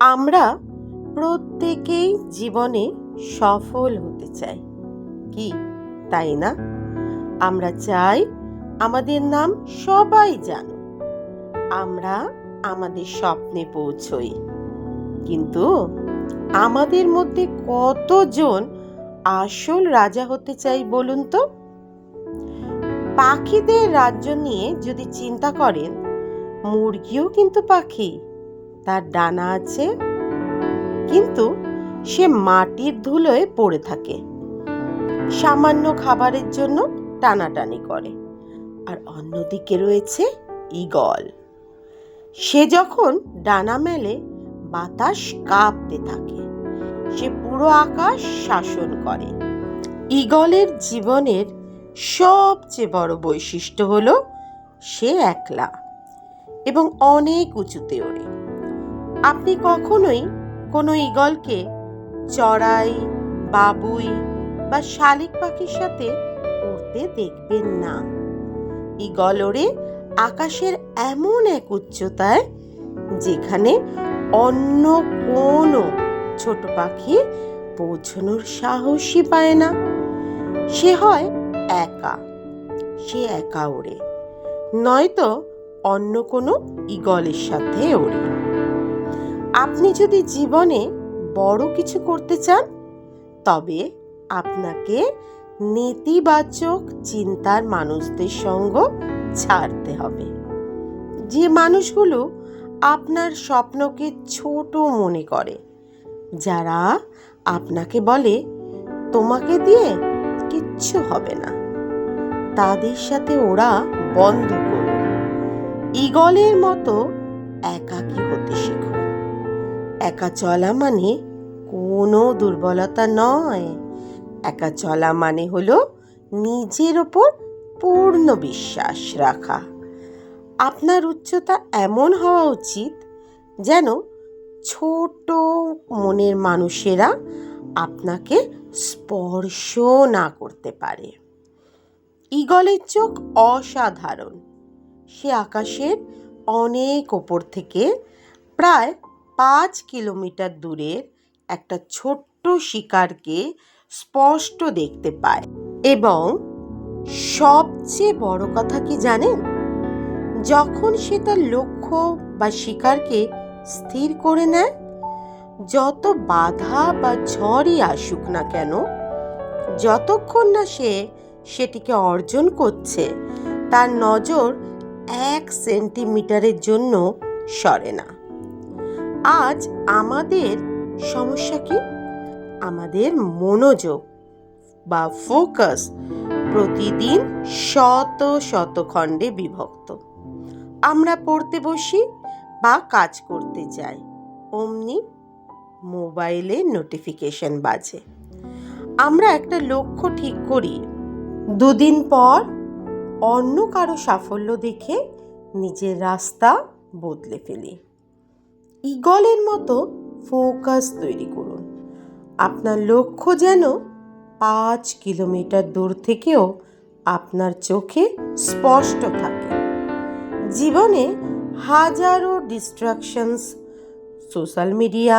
আমরা প্রত্যেকেই জীবনে সফল হতে চাই, কি তাই না? আমরা চাই আমাদের নাম সবাই জানুক, আমরা আমাদের স্বপ্নে পৌঁছই। কিন্তু আমাদের মধ্যে কতজন আসল রাজা হতে চাই বলুন তো? পাখিদের রাজ্য নিয়ে যদি চিন্তা করেন, মুরগিও কিন্তু পাখি, তার ডানা আছে, কিন্তু সে মাটির ধুলোয় পড়ে থাকে, সামান্য খাবারের জন্য টানাটানি করে। আর অন্যদিকে রয়েছে ঈগল। সে যখন ডানা মেলে, বাতাস কাঁপতে থাকে, সে পুরো আকাশ শাসন করে। ঈগলের জীবনের সবচেয়ে বড় বৈশিষ্ট্য হলো সে একলা এবং অনেক উঁচুতে ওড়ে। আপনি কখনোই কোনো ঈগলকে চড়াই, বাবুই বা শালিক পাখির সাথে উড়তে দেখবেন না। ঈগল ওড়ে আকাশের এমন এক উচ্চতায় যেখানে অন্য কোনো ছোট পাখি পৌঁছানোর সাহসই পায় না। সে হয় একা, সে একা ওড়ে, নয়তো অন্য কোনো ঈগলের সাথে ওড়ে। আপনি যদি জীবনে বড় কিছু করতে চান, তবে আপনাকে নেতিবাচক চিন্তার মানুষদের সঙ্গ ছাড়তে হবে, যে মানুষগুলো আপনার স্বপ্নকে ছোট মনে করে, যারা আপনাকে বলে তোমাকে দিয়ে কিচ্ছু হবে না। তাদের সাথে ওরা বন্ধ করুন। ঈগলের মতো একাকী হতে শিখুন। একা চলা মানে কোনো দুর্বলতা নয়। একা চলা মানে হলো নিজের ওপর পূর্ণ বিশ্বাস রাখা। আপনার উচ্চতা এমন হওয়া উচিত যেন ছোট মনের মানুষেরা আপনাকে স্পর্শ না করতে পারে। ঈগলের চোখ অসাধারণ। সে আকাশের অনেক ওপর থেকে প্রায় 5 কিলোমিটার দূরের একটা ছোট্ট শিকারকে স্পষ্ট দেখতে পায়। এবং সবচেয়ে বড় কথা কি জানেন? যখন সে তার লক্ষ্য বা শিকারকে স্থির করে নেয়, যত বাধা বা ঝড়ই আসুক না কেন, যতক্ষণ না সে সেটিকে অর্জন করছে, তার নজর 1 সেন্টিমিটারের জন্য সরে না। আজ আমাদের সমস্যা কি? আমাদের মনোযোগ বা ফোকাস প্রতিদিন শত শত খণ্ডে বিভক্ত। আমরা পড়তে বসি বা কাজ করতে যাই, অমনি মোবাইলে নোটিফিকেশন বাজে। আমরা একটা লক্ষ্য ঠিক করি, 2 দিন পর অন্য কারো সাফল্য দেখে নিজের রাস্তা বদলে ফেলি। ঈগলের মতো ফোকাস তৈরি করুন। আপনার লক্ষ্য যেন 5 কিলোমিটার দূর থেকেও আপনার চোখে স্পষ্ট থাকে। জীবনে হাজারো ডিস্ট্রাকশনস, সোশ্যাল মিডিয়া,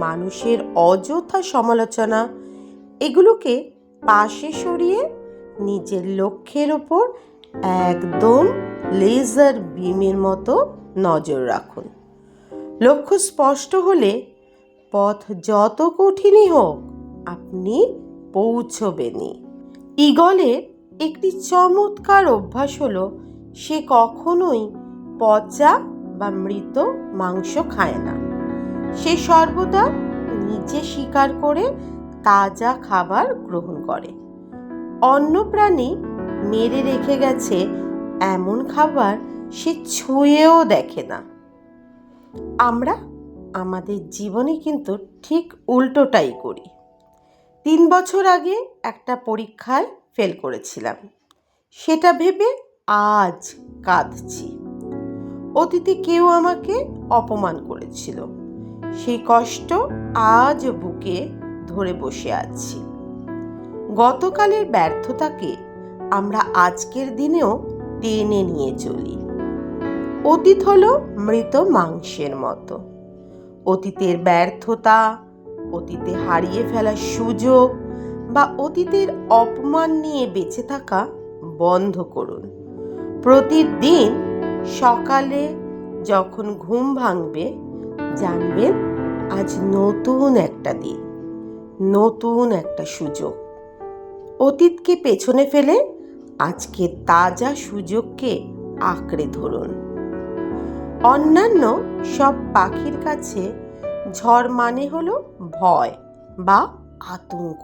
মানুষের অযথা সমালোচনা, এগুলোকে পাশে সরিয়ে নিজের লক্ষ্যের ওপর একদম লেজার বিমের মতো নজর রাখুন। লক্ষ্য স্পষ্ট হলে পথ যত কঠিনই হোক, আপনি পৌঁছবেনই। ঈগলের একটি চমৎকার অভ্যাস হলো, সে কখনোই পচা বা মৃত মাংস খায় না। সে সর্বদা নিজে শিকার করে তাজা খাবার গ্রহণ করে। অন্য প্রাণী মেরে রেখে গেছে এমন খাবার সে ছুঁয়েও দেখে না। আমরা আমাদের জীবনে কিন্তু ঠিক উল্টোটাই করি। 3 বছর আগে একটা পরীক্ষায় ফেল করেছিলাম, সেটা ভেবে আজ কাঁদছি। অতীতে কেউ আমাকে অপমান করেছিল, সেই কষ্ট আজ বুকে ধরে বসে আছি। গতকালের ব্যর্থতাকে আমরা আজকের দিনেও টেনে নিয়ে চলি। অতীত হলো মৃত মাংসের মতো, অতীতের ব্যর্থতা, অতীতে হারিয়ে ফেলার সুযোগ বা অতীতের অপমান নিয়ে বেঁচে থাকা বন্ধ করুন। প্রতিদিন সকালে যখন ঘুম ভাঙবে, জানবেন আজ নতুন একটা দিন, নতুন একটা সুযোগ। অতীতকে পেছনে ফেলে আজকে তাজা সুযোগকে আঁকড়ে ধরুন। অন্যান্য সব পাখির কাছে ঝড় মানে হলো ভয় বা আতঙ্ক।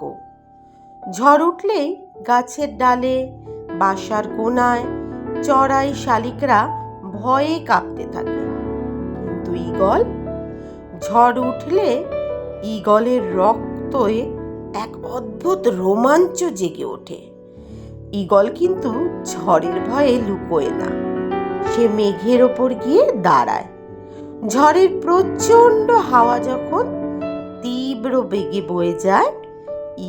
ঝড় উঠলেই গাছের ডালে, বাসার কোণায় চড়াই শালিকরা ভয়ে কাঁপতে থাকে। কিন্তু ঈগল, ঝড় উঠলে ঈগলের রক্তয়ে এক অদ্ভুত রোমাঞ্চ জেগে ওঠে। ঈগল কিন্তু ঝড়ের ভয়ে লুকোয় না, সে মেঘের ওপর গিয়ে দাঁড়ায়। ঝড়ের প্রচণ্ড হাওয়া যখন তীব্র বেগে বয়ে যায়,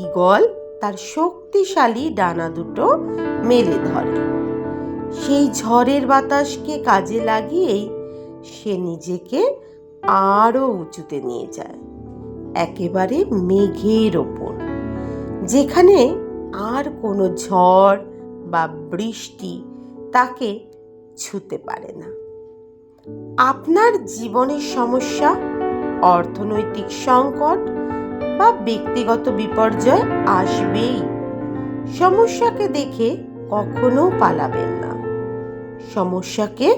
ঈগল তার শক্তিশালী ডানা দুটো মেলে ধরে। সেই ঝড়ের বাতাসকে কাজে লাগিয়েই সে নিজেকে আরো উঁচুতে নিয়ে যায়, একেবারে মেঘের ওপর, যেখানে আর কোনো ঝড় বা বৃষ্টি তাকে ছুঁতে পারে না। আপনার জীবনের সমস্যা, অর্থনৈতিক সংকট বা ব্যক্তিগত বিপর্যয় আসবেই। সমস্যাকে দেখে কখনো পালাবেন না, সমস্যাকে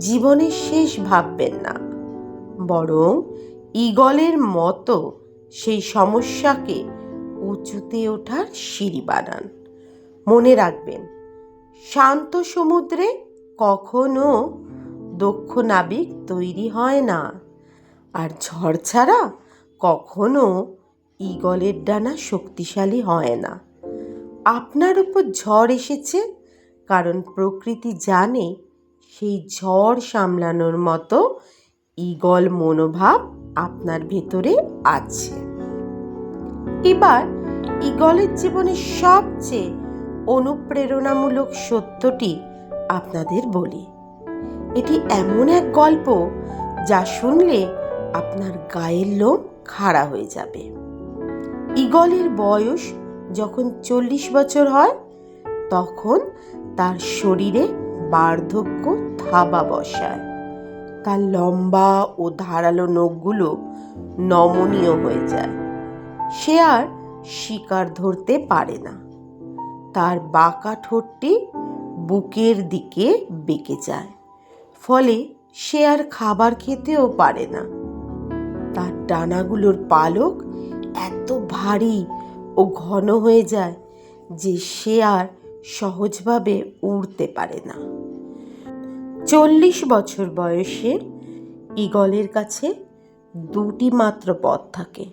জীবনের শেষ ভাববেন না, বরং ঈগলের মতো সেই সমস্যাকে উঁচুতে ওঠার সিঁড়ি বানান। মনে রাখবেন, শান্ত সমুদ্রে কখনো দক্ষ নাবিক তৈরি হয় না, আর ঝড় ছাড়া কখনো ঈগলের ডানা শক্তিশালী হয় না। আপনার উপর ঝড় এসেছে কারণ প্রকৃতি জানে সেই ঝড় সামলানোর মতো ঈগল মনোভাব আপনার ভেতরে আছে। এবার ঈগলের জীবনের সবচেয়ে অনুপ্রেরণামূলক সত্যটি আপনাদের বলি। এটি এমন এক গল্প যা শুনলে আপনার গায়ের লোম খাড়া হয়ে যাবে। ঈগলের বয়স যখন 40 বছর হয়, তখন তার শরীরে বার্ধক্য থাবা বসায়। তার লম্বা ও ধারালো নখগুলো নমনীয় হয়ে যায়। সে আর শিকার ধরতে পারে না। তার বাঁকা ঠোঁটটি বুকের দিকে বেঁকে যায়, ফলে সে আর খাবার খেতেও পারে না। তার ডানাগুলোর পালক এত ভারী ও ঘন হয়ে যায় যে সে আর সহজভাবে উড়তে পারে না। 40 বছর বয়সে ঈগলের কাছে দুটি মাত্র পথ থাকে,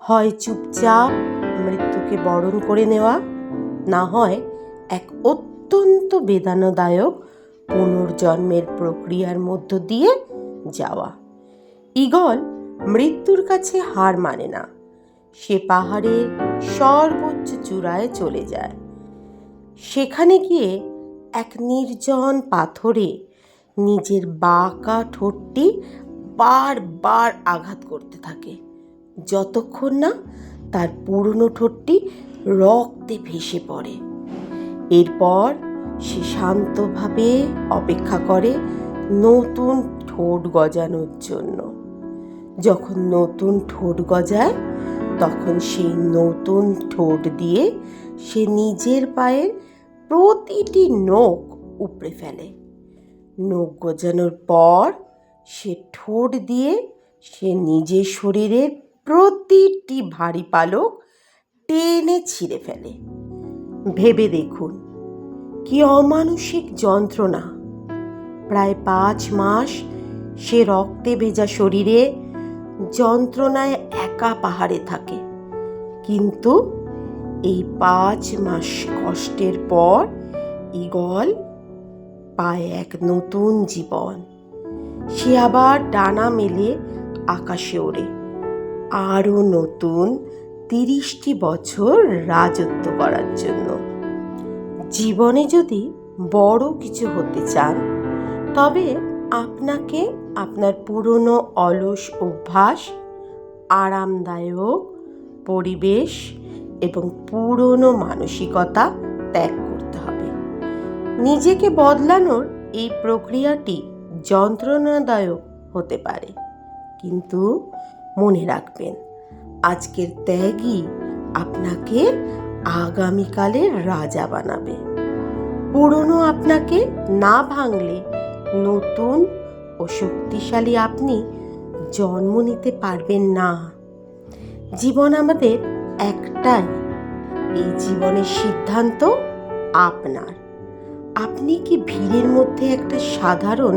হয় চুপচাপ মৃত্যুকে বরণ করে নেওয়া, না হয় এক অত্যন্ত বেদনাদায়ক পুনর্জন্মের প্রক্রিয়ার মধ্য দিয়ে যাওয়া। ঈগল মৃত্যুর কাছে হার মানে না, সে পাহাড়ের সর্বোচ্চ চূড়ায় চলে যায়। সেখানে গিয়ে এক নির্জন পাথরে নিজের বাঁকা ঠোঁটটি বারবার আঘাত করতে থাকে, যতক্ষণ না তার পুরনো ঠোঁটটি রক্তে ভেসে পড়ে। এরপর সে শান্তভাবে অপেক্ষা করে নতুন ঠোঁট গজানোর জন্য। যখন নতুন ঠোঁট গজায়, তখন সেই নতুন ঠোঁট দিয়ে সে নিজের পায়ের প্রতিটি নখ উপড়ে ফেলে। নখ গজানোর পর সে ঠোঁট দিয়ে সে নিজের শরীরের প্রতিটি ভারী পালক টেনে ছিঁড়ে ফেলে। ভেবে দেখুন, কি অমানসিক যন্ত্রণা! প্রায় 5 মাস সে রক্তে ভেজা শরীরে যন্ত্রণায় একা পাহাড়ে থাকে। কিন্তু এই 5 মাস কষ্টের পর ঈগল পায় এক নতুন জীবন। সে আবার ডানা মেলে আকাশে ওড়ে, আরো নতুন 30টি বছর রাজত্ব করার জন্য। জীবনে যদি বড় কিছু হতে চান, তবে আপনাকে আপনার পুরনো অলস অভ্যাস, আরামদায়ক পরিবেশ এবং পুরনো মানসিকতা ত্যাগ করতে হবে। নিজেকে বদলানোর এই প্রক্রিয়াটি যন্ত্রণাদায়ক হতে পারে, কিন্তু মনে রাখবেন, আজকের ত্যাগই আপনাকে আগামীকালের রাজা বানাবে। পুরনো আপনাকে না ভাঙলে নতুন ও শক্তিশালী আপনি জন্ম নিতে পারবেন না। জীবন আমাদের একটাই, এই জীবনের সিদ্ধান্ত আপনার। আপনি কি ভিড়ের মধ্যে একটা সাধারণ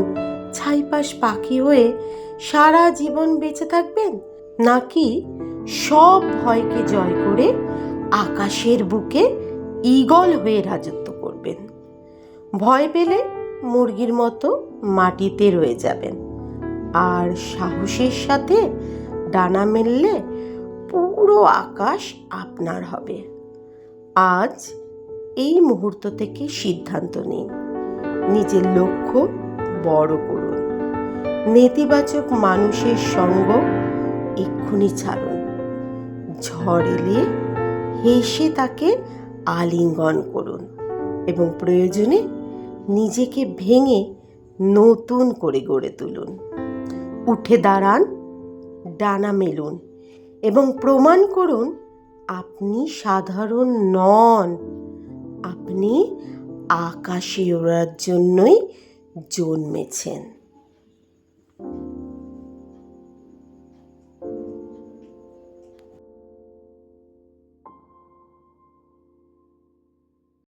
ছাইপাশ পাখি হয়ে সারা জীবন বেঁচে থাকবেন, নাকি সব ভয়কে জয় করে আকাশের বুকে ঈগল হয়ে রাজত্ব করবেন? ভয় পেলে মুরগির মতো মাটিতে রয়ে যাবেন, আর সাহসের সাথে ডানা মেললে পুরো আকাশ আপনার হবে। আজ এই মুহূর্ত থেকে সিদ্ধান্ত নিন, নিজের লক্ষ্য বড় করুন। নেতিবাচক মানুষের সঙ্গ এক্ষুনি ছাড়ুন। ঝড় এলে হেসে তাকে আলিঙ্গন করুন এবং প্রয়োজনে নিজেকে ভেঙে নতুন করে গড়ে তুলুন। উঠে দাঁড়ান, ডানা মেলুন এবং প্রমাণ করুন আপনি সাধারণ নন। আপনি আকাশে ওড়ার জন্যই জন্মেছেন।